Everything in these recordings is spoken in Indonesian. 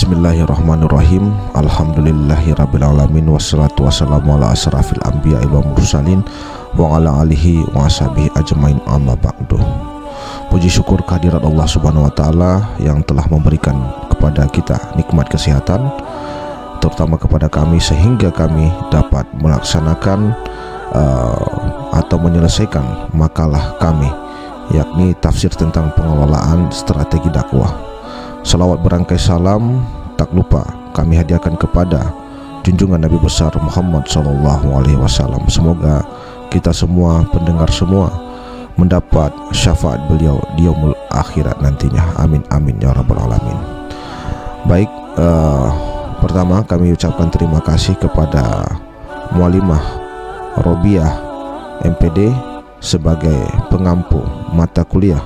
Bismillahirrahmanirrahim. Alhamdulillahirrabbilalamin. Wassalatu wassalamu ala asrafil anbiya'i wal mursalin wa ala alihi wa ashabihi ajmain, amma ba'du. Puji syukur kehadirat Allah Subhanahu wa taala yang telah memberikan kepada kita nikmat kesehatan, terutama kepada kami, sehingga kami dapat melaksanakan atau menyelesaikan makalah kami, yakni tafsir tentang pengelolaan strategi dakwah. Salawat berangkai salam tak lupa kami hadiahkan kepada junjungan Nabi besar Muhammad SAW. Semoga kita semua, pendengar semua, mendapat syafaat beliau di yaumul akhirat nantinya. Amin amin ya rabbal alamin. Baik, pertama kami ucapkan terima kasih kepada Mualimah Robiah MPD sebagai pengampu mata kuliah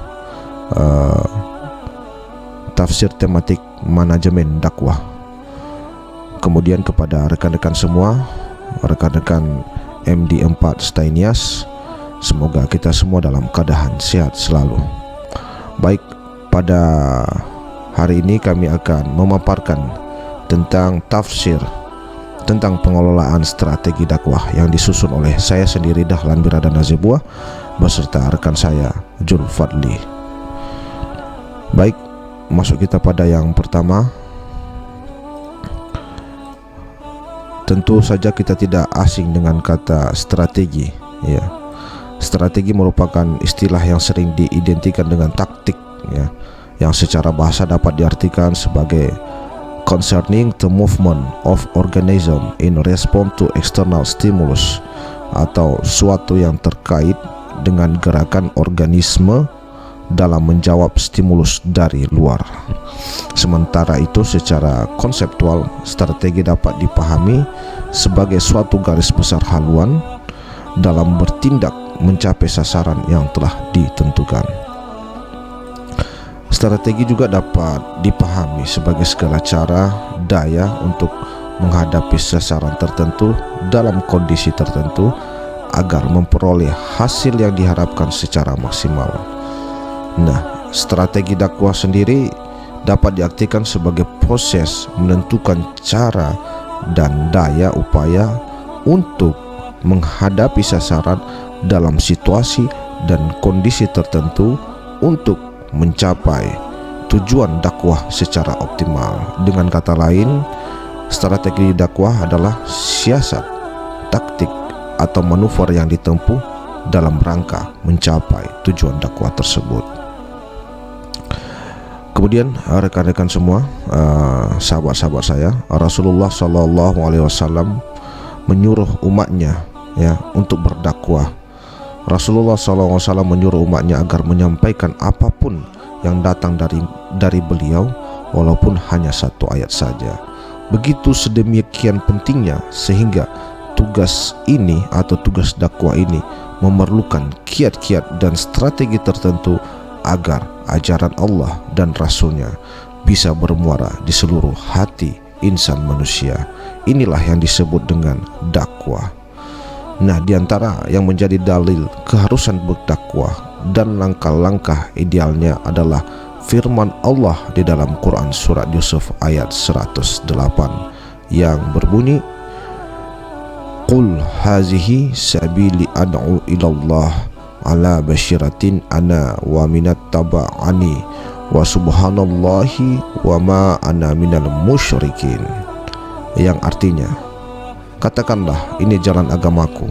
tafsir tematik manajemen dakwah. Kemudian kepada rekan-rekan semua, rekan-rekan MD4 Stainias, semoga kita semua dalam keadaan sehat selalu. Baik, pada hari ini kami akan memaparkan tentang tafsir tentang pengelolaan strategi dakwah yang disusun oleh saya sendiri, Dahlan Birada Nazibuah, beserta rekan saya Jul Fadli. Baik, masuk kita pada yang pertama. Tentu saja kita tidak asing dengan kata strategi, ya. Strategi merupakan istilah yang sering diidentikan dengan taktik, ya, yang secara bahasa dapat diartikan sebagai concerning the movement of organism in response to external stimulus, atau suatu yang terkait dengan gerakan organisme dalam menjawab stimulus dari luar. Sementara itu, secara konseptual, strategi dapat dipahami sebagai suatu garis besar haluan dalam bertindak mencapai sasaran yang telah ditentukan. Strategi juga dapat dipahami sebagai segala cara, daya untuk menghadapi sasaran tertentu dalam kondisi tertentu agar memperoleh hasil yang diharapkan secara maksimal. Nah, strategi dakwah sendiri dapat diartikan sebagai proses menentukan cara dan daya upaya untuk menghadapi sasaran dalam situasi dan kondisi tertentu untuk mencapai tujuan dakwah secara optimal. Dengan kata lain, strategi dakwah adalah siasat, taktik, atau manuver yang ditempuh dalam rangka mencapai tujuan dakwah tersebut. Kemudian rekan-rekan semua, sahabat-sahabat saya, Rasulullah SAW menyuruh umatnya, ya, untuk berdakwah. Rasulullah SAW menyuruh umatnya agar menyampaikan apapun yang datang dari beliau, walaupun hanya satu ayat saja. Begitu sedemikian pentingnya, sehingga tugas ini atau tugas dakwah ini memerlukan kiat-kiat dan strategi tertentu agar ajaran Allah dan Rasulnya bisa bermuara di seluruh hati insan manusia. Inilah yang disebut dengan dakwah. Nah, diantara yang menjadi dalil keharusan berdakwah dan langkah-langkah idealnya adalah firman Allah di dalam Quran surat Yusuf ayat 108 yang berbunyi, Qul hazihi sabili ad'u ilallah ala basyiratin ana wa minat taba'ani wa subhanallahi wa ma ana minal musyrikin, yang artinya, katakanlah, ini jalan agamaku,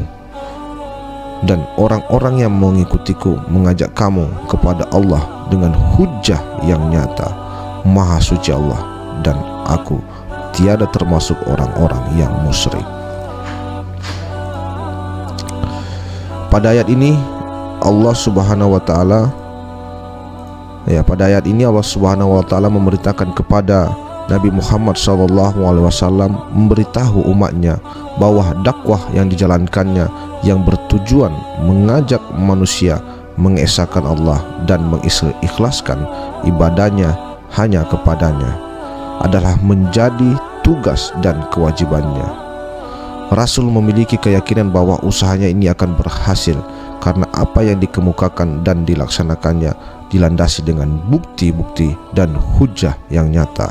dan orang-orang yang mengikutiku mengajak kamu kepada Allah dengan hujjah yang nyata. Maha suci Allah, dan aku tiada termasuk orang-orang yang musyrik. Pada ayat ini Allah Subhanahu wa taala memerintahkan kepada Nabi Muhammad SAW memberitahu umatnya bahwa dakwah yang dijalankannya yang bertujuan mengajak manusia mengesahkan Allah dan mengikhlaskan ibadahnya hanya kepadanya adalah menjadi tugas dan kewajibannya. Rasul memiliki keyakinan bahwa usahanya ini akan berhasil karena apa yang dikemukakan dan dilaksanakannya dilandasi dengan bukti-bukti dan hujah yang nyata.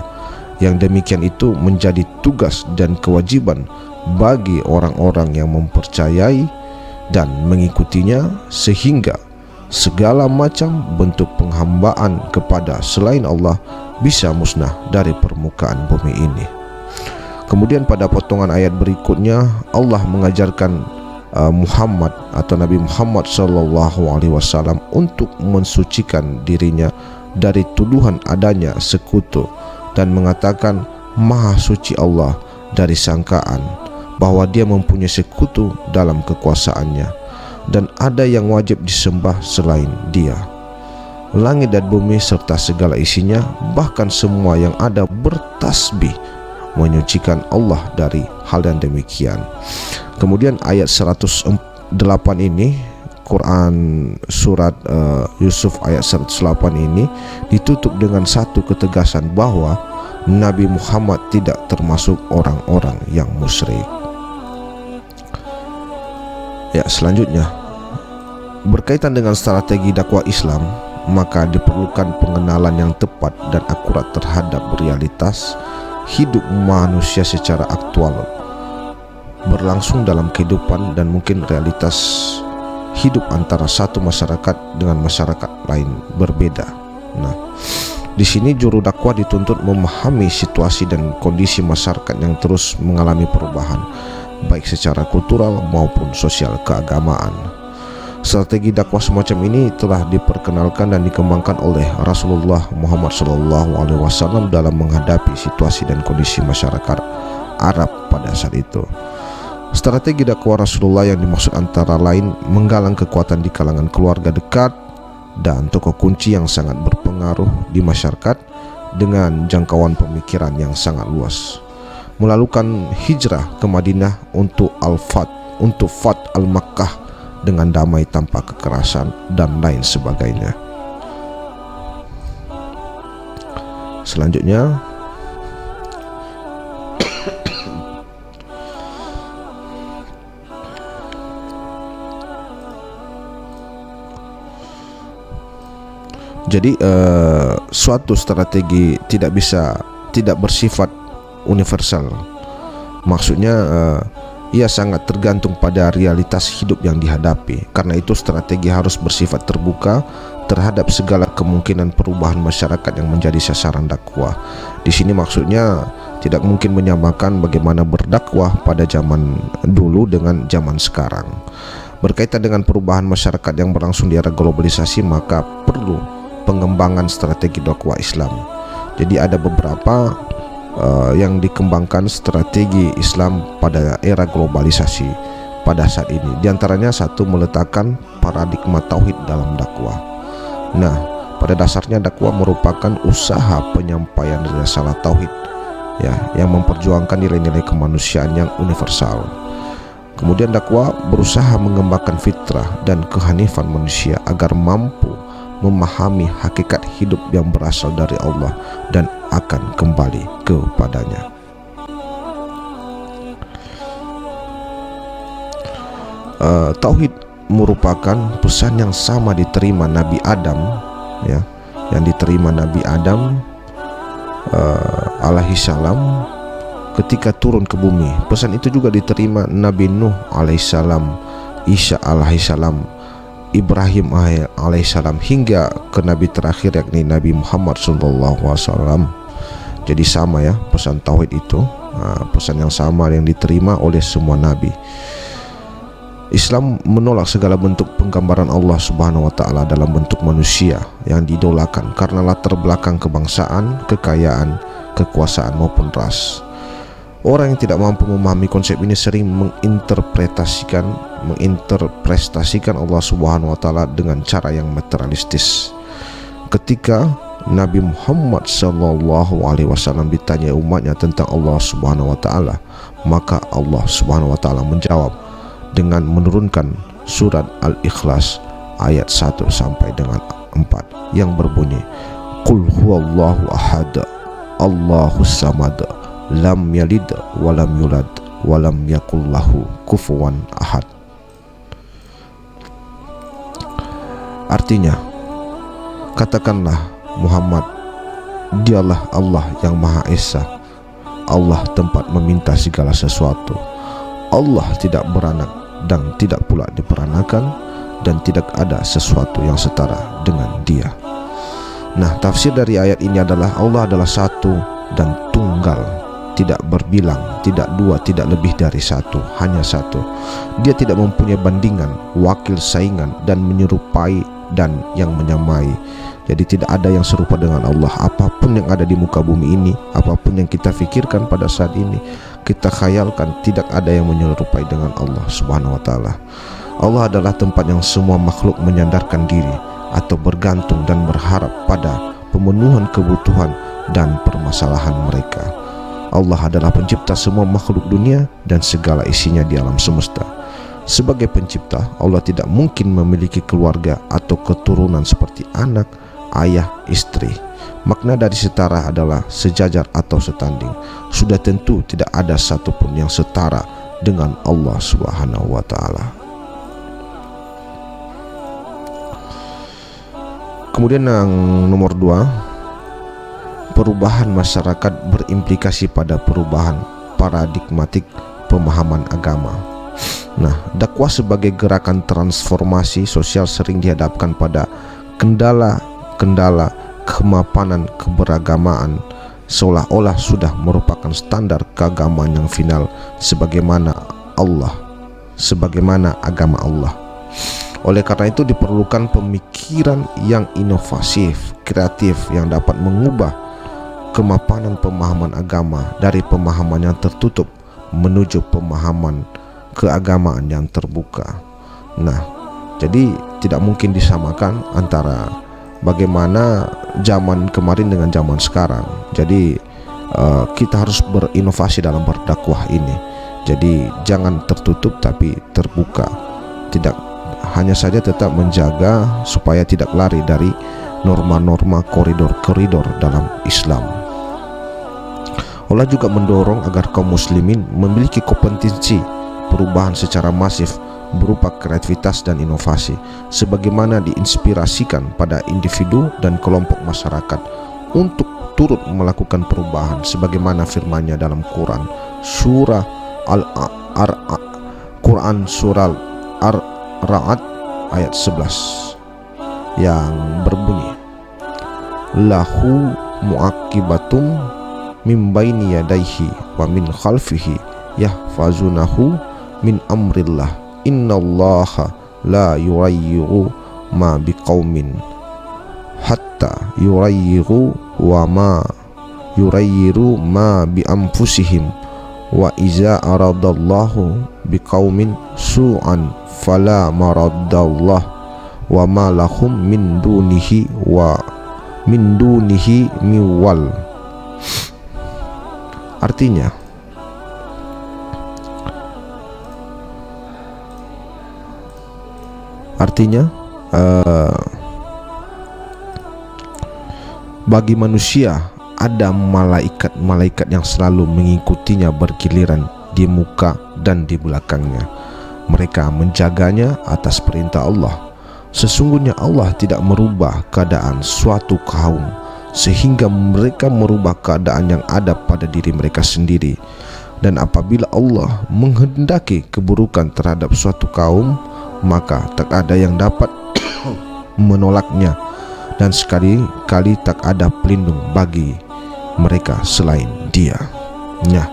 Yang demikian itu menjadi tugas dan kewajiban bagi orang-orang yang mempercayai dan mengikutinya, sehingga segala macam bentuk penghambaan kepada selain Allah bisa musnah dari permukaan bumi ini. Kemudian pada potongan ayat berikutnya Allah mengajarkan Muhammad atau Nabi Muhammad SAW untuk mensucikan dirinya dari tuduhan adanya sekutu dan mengatakan Maha Suci Allah dari sangkaan bahwa Dia mempunyai sekutu dalam kekuasaannya dan ada yang wajib disembah selain Dia. Langit dan bumi serta segala isinya, bahkan semua yang ada, bertasbih menyucikan Allah dari hal yang demikian. Kemudian ayat 108 ini, Quran surat Yusuf ayat 108 ini ditutup dengan satu ketegasan bahwa Nabi Muhammad tidak termasuk orang-orang yang musyrik. Ya, selanjutnya berkaitan dengan strategi dakwah Islam, maka diperlukan pengenalan yang tepat dan akurat terhadap realitas hidup manusia secara aktual berlangsung dalam kehidupan dan mungkin realitas hidup antara satu masyarakat dengan masyarakat lain berbeda. Nah, di sini juru dakwah dituntut memahami situasi dan kondisi masyarakat yang terus mengalami perubahan, baik secara kultural maupun sosial keagamaan. Strategi dakwah semacam ini telah diperkenalkan dan dikembangkan oleh Rasulullah Muhammad SAW dalam menghadapi situasi dan kondisi masyarakat Arab pada saat itu. Strategi dakwah Rasulullah yang dimaksud antara lain menggalang kekuatan di kalangan keluarga dekat dan tokoh kunci yang sangat berpengaruh di masyarakat dengan jangkauan pemikiran yang sangat luas, melakukan hijrah ke Madinah untuk Fat al-Makkah dengan damai tanpa kekerasan dan lain sebagainya. Selanjutnya jadi suatu strategi tidak bersifat universal. Maksudnya ia sangat tergantung pada realitas hidup yang dihadapi. Karena itu strategi harus bersifat terbuka terhadap segala kemungkinan perubahan masyarakat yang menjadi sasaran dakwah. Di sini maksudnya tidak mungkin menyamakan bagaimana berdakwah pada zaman dulu dengan zaman sekarang. Berkaitan dengan perubahan masyarakat yang berlangsung di era globalisasi, maka perlu pengembangan strategi dakwah Islam. Jadi ada beberapa yang dikembangkan strategi Islam pada era globalisasi pada saat ini. Di antaranya satu, meletakkan paradigma tauhid dalam dakwah. Nah, pada dasarnya dakwah merupakan usaha penyampaian risalah tauhid, ya, yang memperjuangkan nilai-nilai kemanusiaan yang universal. Kemudian dakwah berusaha mengembangkan fitrah dan kehanifan manusia agar mampu memahami hakikat hidup yang berasal dari Allah dan akan kembali kepadanya. Tauhid merupakan pesan yang sama diterima Nabi Adam, ya, yang diterima Nabi Adam alaihissalam ketika turun ke bumi. Pesan itu juga diterima Nabi Nuh alaihissalam, Isa alaihissalam, Ibrahim alaihissalam, hingga ke Nabi terakhir yakni Nabi Muhammad SAW. Jadi sama, ya, pesan tauhid itu pesan yang sama yang diterima oleh semua nabi. Islam menolak segala bentuk penggambaran Allah Subhanahu wa taala dalam bentuk manusia yang diidolakan karena latar belakang kebangsaan, kekayaan, kekuasaan maupun ras. Orang yang tidak mampu memahami konsep ini sering menginterpretasikan Allah Subhanahu wa taala dengan cara yang materialistis. Ketika Nabi Muhammad SAW ditanya umatnya tentang Allah Subhanahu wa taala, maka Allah Subhanahu wa taala menjawab dengan menurunkan surat Al-Ikhlas ayat 1 sampai dengan 4 yang berbunyi, Qul huwallahu ahad, Allahus samad, lam yalid walam yulad walam yakul lahu kufuwan ahad. Artinya, katakanlah Muhammad, dialah Allah yang Maha Esa, Allah tempat meminta segala sesuatu. Allah tidak beranak dan tidak pula diperanakan, dan tidak ada sesuatu yang setara dengan Dia. Nah, tafsir dari ayat ini adalah Allah adalah satu dan tunggal, tidak berbilang, tidak dua, tidak lebih dari satu, hanya satu. Dia tidak mempunyai bandingan, wakil, saingan, dan menyerupai dan yang menyamai. Jadi tidak ada yang serupa dengan Allah. Apapun yang ada di muka bumi ini, apapun yang kita fikirkan pada saat ini, kita khayalkan, tidak ada yang menyerupai dengan Allah Subhanahu wa taala. Allah adalah tempat yang semua makhluk menyandarkan diri atau bergantung dan berharap pada pemenuhan kebutuhan dan permasalahan mereka. Allah adalah pencipta semua makhluk dunia dan segala isinya di alam semesta. Sebagai pencipta, Allah tidak mungkin memiliki keluarga atau keturunan seperti anak, ayah, istri. Makna dari setara adalah sejajar atau setanding. Sudah tentu tidak ada satupun yang setara dengan Allah Subhanahu wa taala. Kemudian yang nomor 2, perubahan masyarakat berimplikasi pada perubahan paradigmatik pemahaman agama. Nah, dakwah sebagai gerakan transformasi sosial sering dihadapkan pada kendala-kendala kemapanan keberagamaan, seolah-olah sudah merupakan standar keagamaan yang final sebagaimana agama Allah. Oleh karena itu diperlukan pemikiran yang inovatif, kreatif, yang dapat mengubah kemapanan pemahaman agama dari pemahaman yang tertutup menuju pemahaman keagamaan yang terbuka. Nah, jadi tidak mungkin disamakan antara bagaimana zaman kemarin dengan zaman sekarang. Jadi kita harus berinovasi dalam berdakwah ini. Jadi jangan tertutup tapi terbuka. Tidak hanya saja tetap menjaga supaya tidak lari dari norma-norma koridor-koridor dalam Islam. Allah juga mendorong agar kaum muslimin memiliki kompetensi perubahan secara masif berupa kreativitas dan inovasi, sebagaimana diinspirasikan pada individu dan kelompok masyarakat untuk turut melakukan perubahan, sebagaimana firman-Nya dalam Quran surah Ar-Ra'd ayat 11 yang berbunyi, lahu muaqibatum min baini yadayhi wa min khalfihi yahfazunahu min amrillah innallaha la yurayyiru ma biqaumin hatta yurayyiru wa ma yurayyiru ma bi anfusihim wa iza aradallahu biqaumin su'an fala maradallah wa ma lahum min dunihi miwal. Artinya bagi manusia ada malaikat-malaikat yang selalu mengikutinya bergiliran di muka dan di belakangnya. Mereka menjaganya atas perintah Allah. Sesungguhnya Allah tidak merubah keadaan suatu kaum sehingga mereka merubah keadaan yang ada pada diri mereka sendiri. Dan apabila Allah menghendaki keburukan terhadap suatu kaum, maka tak ada yang dapat menolaknya, dan sekali-kali tak ada pelindung bagi mereka selain Dia. Nah,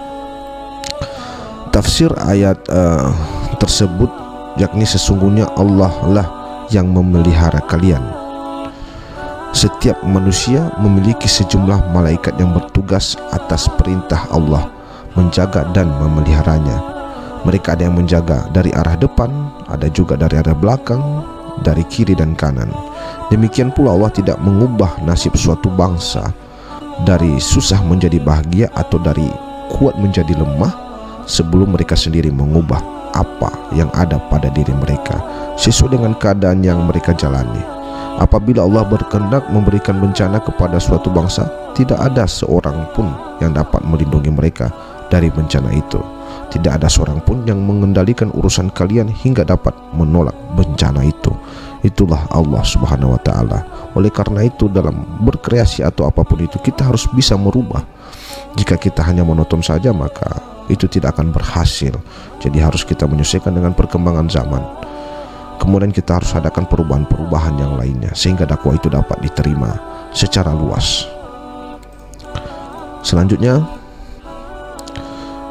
tafsir ayat tersebut yakni sesungguhnya Allah lah yang memelihara kalian. Setiap manusia memiliki sejumlah malaikat yang bertugas atas perintah Allah menjaga dan memeliharanya. Mereka ada yang menjaga dari arah depan, ada juga dari arah belakang, dari kiri dan kanan. Demikian pula Allah tidak mengubah nasib suatu bangsa dari susah menjadi bahagia atau dari kuat menjadi lemah sebelum mereka sendiri mengubah apa yang ada pada diri mereka sesuai dengan keadaan yang mereka jalani. Apabila Allah berkehendak memberikan bencana kepada suatu bangsa, tidak ada seorang pun yang dapat melindungi mereka dari bencana itu. Tidak ada seorang pun yang mengendalikan urusan kalian hingga dapat menolak bencana itu. Itulah Allah Subhanahu wa taala. Oleh karena itu dalam berkreasi atau apapun itu kita harus bisa merubah. Jika kita hanya monoton saja, maka itu tidak akan berhasil. Jadi harus kita menyesuaikan dengan perkembangan zaman. Kemudian kita harus adakan perubahan-perubahan yang lainnya sehingga dakwah itu dapat diterima secara luas. Selanjutnya,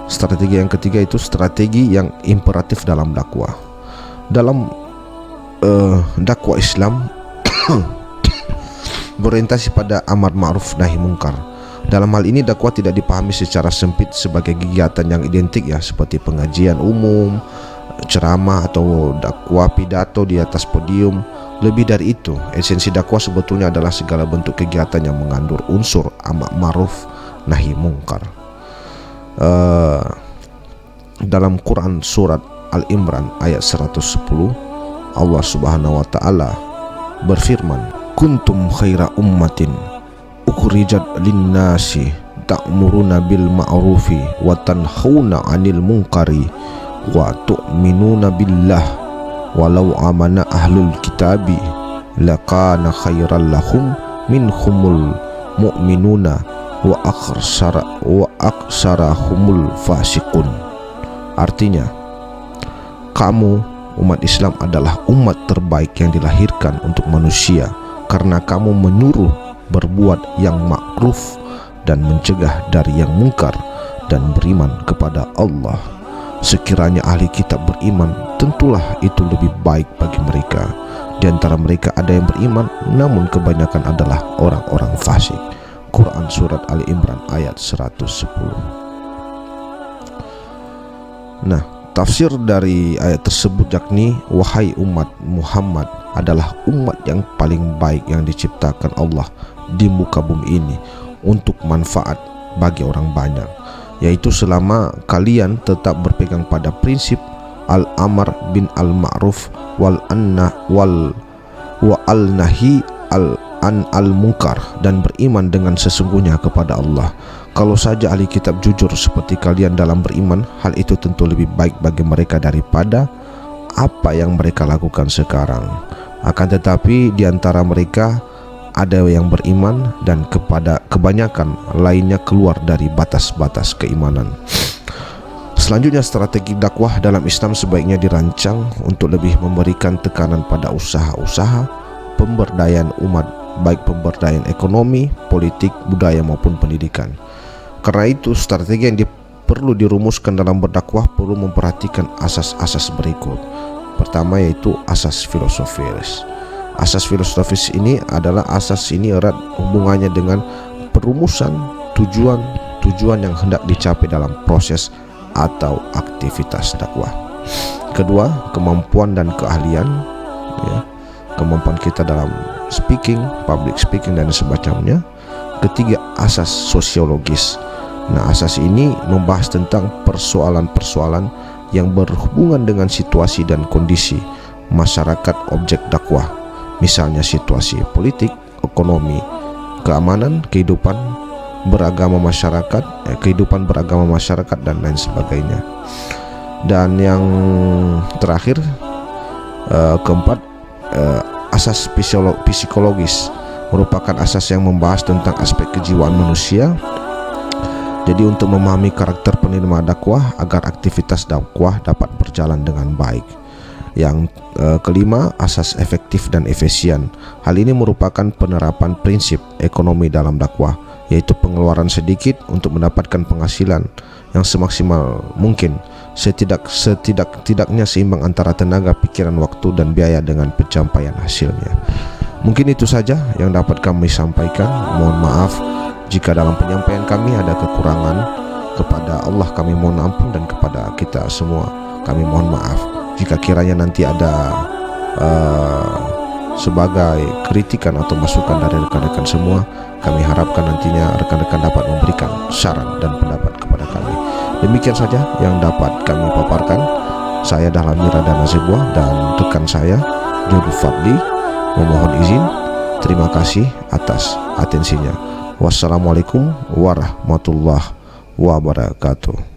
strategi yang ketiga itu strategi yang imperatif dalam dakwah. Dalam dakwah Islam berorientasi pada amar ma'ruf nahi mungkar. Dalam hal ini dakwah tidak dipahami secara sempit sebagai kegiatan yang identik ya, seperti pengajian umum, ceramah atau dakwah pidato di atas podium. Lebih dari itu, esensi dakwah sebetulnya adalah segala bentuk kegiatan yang mengandung unsur amar ma'ruf nahi mungkar. Dalam Quran surat Al-Imran ayat 110, Allah Subhanahu wa taala berfirman, "Kuntum khaira ummatin ukhrijat lin-nasi ta'muruna bil ma'rufi wa tanhauna 'anil munkari wa tu'minuna billah walau amana ahlul kitabi lakana khairal lahum minhumul mu'minuna wa aksarahumul fasiqun." Artinya, kamu umat Islam adalah umat terbaik yang dilahirkan untuk manusia karena kamu menyuruh berbuat yang ma'ruf dan mencegah dari yang mungkar dan beriman kepada Allah. Sekiranya ahli kitab beriman, tentulah itu lebih baik bagi mereka. Di antara mereka ada yang beriman, namun kebanyakan adalah orang-orang fasik. Quran surat Ali Imran ayat 110. Nah, tafsir dari ayat tersebut yakni, wahai umat Muhammad adalah umat yang paling baik yang diciptakan Allah di muka bumi ini untuk manfaat bagi orang banyak, yaitu selama kalian tetap berpegang pada prinsip al-amar bin al-ma'ruf wal nahi al-munkar dan beriman dengan sesungguhnya kepada Allah. Kalau saja ahli kitab jujur seperti kalian dalam beriman, hal itu tentu lebih baik bagi mereka daripada apa yang mereka lakukan sekarang. Akan tetapi di antara mereka ada yang beriman dan kepada kebanyakan lainnya keluar dari batas-batas keimanan. Selanjutnya, strategi dakwah dalam Islam sebaiknya dirancang untuk lebih memberikan tekanan pada usaha-usaha pemberdayaan umat, baik pemberdayaan ekonomi, politik, budaya maupun pendidikan. Karena itu, strategi yang perlu dirumuskan dalam berdakwah perlu memperhatikan asas-asas berikut. Pertama yaitu asas filosofis. Asas filosofis ini adalah erat hubungannya dengan perumusan tujuan yang hendak dicapai dalam proses atau aktivitas dakwah. Kedua, kemampuan dan keahlian, ya, kemampuan kita dalam speaking, public speaking dan semacamnya. Ketiga, asas sosiologis. Nah, asas ini membahas tentang persoalan-persoalan yang berhubungan dengan situasi dan kondisi masyarakat objek dakwah, misalnya situasi politik, ekonomi, keamanan, kehidupan beragama masyarakat, dan lain sebagainya. Dan yang terakhir, keempat, asas psikologis merupakan asas yang membahas tentang aspek kejiwaan manusia. Jadi untuk memahami karakter penerima dakwah agar aktivitas dakwah dapat berjalan dengan baik. Yang kelima, asas efektif dan efisien. Hal ini merupakan penerapan prinsip ekonomi dalam dakwah, yaitu pengeluaran sedikit untuk mendapatkan penghasilan yang semaksimal mungkin. Setidaknya seimbang antara tenaga, pikiran, waktu, dan biaya dengan pencapaian hasilnya. Mungkin itu saja yang dapat kami sampaikan. Mohon maaf jika dalam penyampaian kami ada kekurangan. Kepada Allah kami mohon ampun, dan kepada kita semua kami mohon maaf jika kiranya nanti ada sebagai kritikan atau masukan dari rekan-rekan semua. Kami harapkan nantinya rekan-rekan dapat memberikan saran dan pendapat kepada kami. Demikian saja yang dapat kami paparkan. Saya Dahlan Miradana Zebua dan rekan saya Jodul Fadli memohon izin. Terima kasih atas atensinya. Wassalamualaikum warahmatullahi wabarakatuh.